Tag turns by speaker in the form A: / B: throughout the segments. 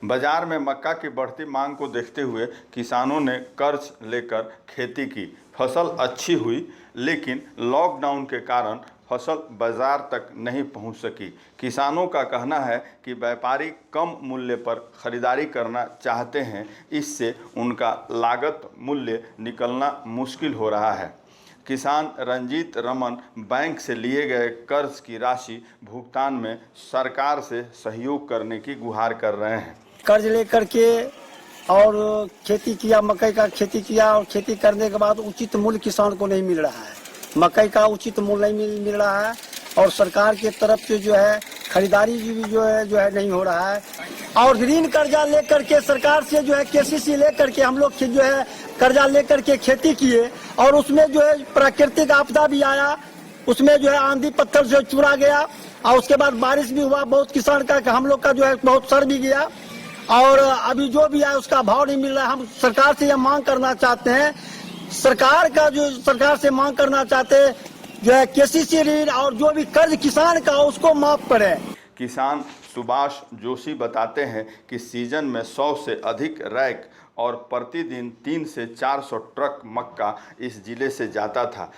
A: बाजार में मक्का की बढ़ती मांग को देखते हुए किसानों ने कर्ज लेकर खेती की। फसल अच्छी हुई, लेकिन लॉकडाउन के कारण फसल बाजार तक नहीं पहुंच सकी। किसानों का कहना है कि व्यापारी कम मूल्य पर खरीदारी करना चाहते हैं, इससे उनका लागत मूल्य निकलना मुश्किल हो रहा है। किसान रंजीत रमन बैंक से लिए गए कर्ज की राशि भुगतान में सरकार से सहयोग करने की गुहार कर रहे हैं।
B: कर्ज लेकर के और खेती किया, मकई का खेती किया और खेती करने के बाद उचित मूल्य किसान को नहीं मिल रहा है। मकई का उचित मूल्य नहीं मिल रहा है और सरकार के तरफ से जो है खरीदारी भी जो है नहीं हो रहा है। और ऋण कर्जा लेकर के सरकार से जो है केसीसी लेकर के हम लोग जो है कर्जा लेकर के खेती किए और उसमें जो है प्राकृतिक आपदा भी आया, उसमें जो है आंधी पत्थर से चुरा गया और उसके बाद बारिश भी हुआ। बहुत किसान का हम लोग का जो है बहुत सर भी गया और अभी जो भी है उसका भाव नहीं मिल रहा है। हम सरकार से यह मांग करना चाहते हैं, सरकार से मांग करना चाहते हैं जो है केसीसी ऋण और जो भी कर्ज किसान का उसको माफ करे।
A: किसान सुभाष जोशी बताते हैं कि सीजन में 100 से अधिक रैक और प्रतिदिन 3 से 400 ट्रक मक्का इस जिले से जाता था।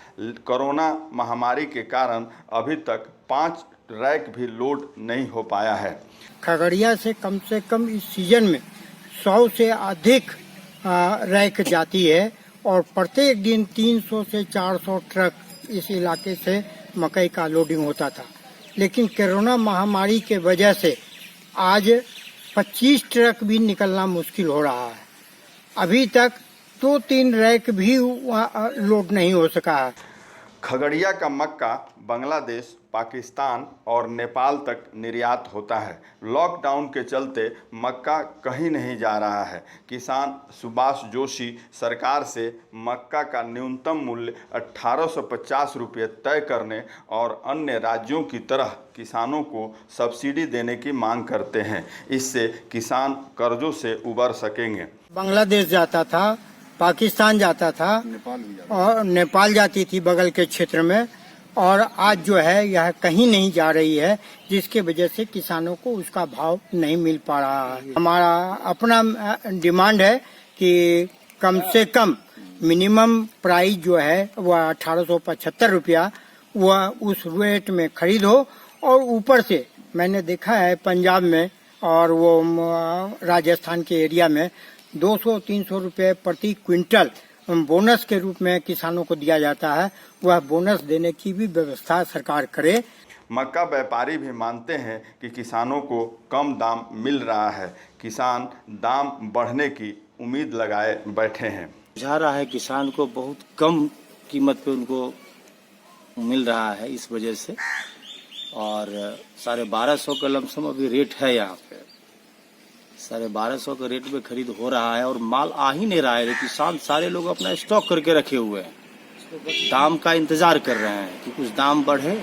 A: कोरोना महामारी के कारण अभी तक 5 रैक भी लोड नहीं हो पाया है।
C: खगड़िया से कम इस सीजन में 100 से अधिक रैक जाती है और प्रत्येक दिन 300 से 400 ट्रक इस इलाके से मकई का लोडिंग होता था। लेकिन कोरोना महामारी के वजह से आज 25 ट्रक भी निकलना मुश्किल हो रहा है। अभी तक 2-3 रैक भी लोड नहीं हो सका है।
A: खगड़िया का मक्का बांग्लादेश, पाकिस्तान और नेपाल तक निर्यात होता है। लॉकडाउन के चलते मक्का कहीं नहीं जा रहा है। किसान सुभाष जोशी सरकार से मक्का का न्यूनतम मूल्य 1850 रुपये तय करने और अन्य राज्यों की तरह किसानों को सब्सिडी देने की मांग करते हैं। इससे किसान कर्जों से उबर सकेंगे।
C: बांग्लादेश जाता था, पाकिस्तान जाता था और नेपाल जाती थी बगल के क्षेत्र में, और आज जो है यह कहीं नहीं जा रही है, जिसके वजह से किसानों को उसका भाव नहीं मिल पा रहा है। हमारा अपना डिमांड है कि कम से कम मिनिमम प्राइस जो है वह 1875 रुपया वह उस रेट में खरीद हो। और ऊपर से मैंने देखा है पंजाब में और वो राजस्थान के एरिया में 200-300 रुपये प्रति क्विंटल बोनस के रूप में किसानों को दिया जाता है। वह बोनस देने की भी व्यवस्था सरकार करे।
A: मक्का व्यापारी भी मानते हैं कि किसानों को कम दाम मिल रहा है। किसान दाम बढ़ने की उम्मीद लगाए बैठे हैं।
D: जा रहा है किसान को बहुत कम कीमत पे उनको मिल रहा है इस वजह से, और 1250 का लमसम अभी रेट है। यहाँ पे 1250 का रेट में खरीद हो रहा है और माल आ ही नहीं रहा है। किसान सारे लोग अपना स्टॉक करके रखे हुए हैं, दाम का इंतजार कर रहे हैं कि कुछ दाम बढ़े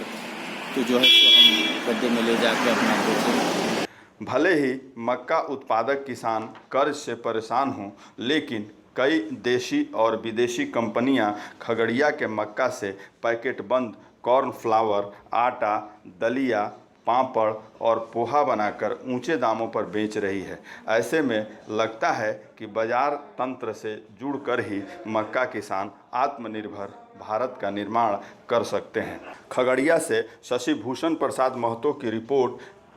D: तो जो है तो हम गड्ढे में ले जाके अपना बेचें।
A: भले ही मक्का उत्पादक किसान कर्ज से परेशान हों, लेकिन कई देशी और विदेशी कंपनियां खगड़िया के मक्का से पैकेट बंद कॉर्नफ्लावर, आटा, दलिया, पापड़ और पोहा बनाकर ऊंचे दामों पर बेच रही है। ऐसे में लगता है कि बाजार तंत्र से जुड़कर ही मक्का किसान आत्मनिर्भर भारत का निर्माण कर सकते हैं। खगड़िया से शशि भूषण प्रसाद महतो की रिपोर्ट,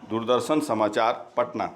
A: दूरदर्शन समाचार, पटना।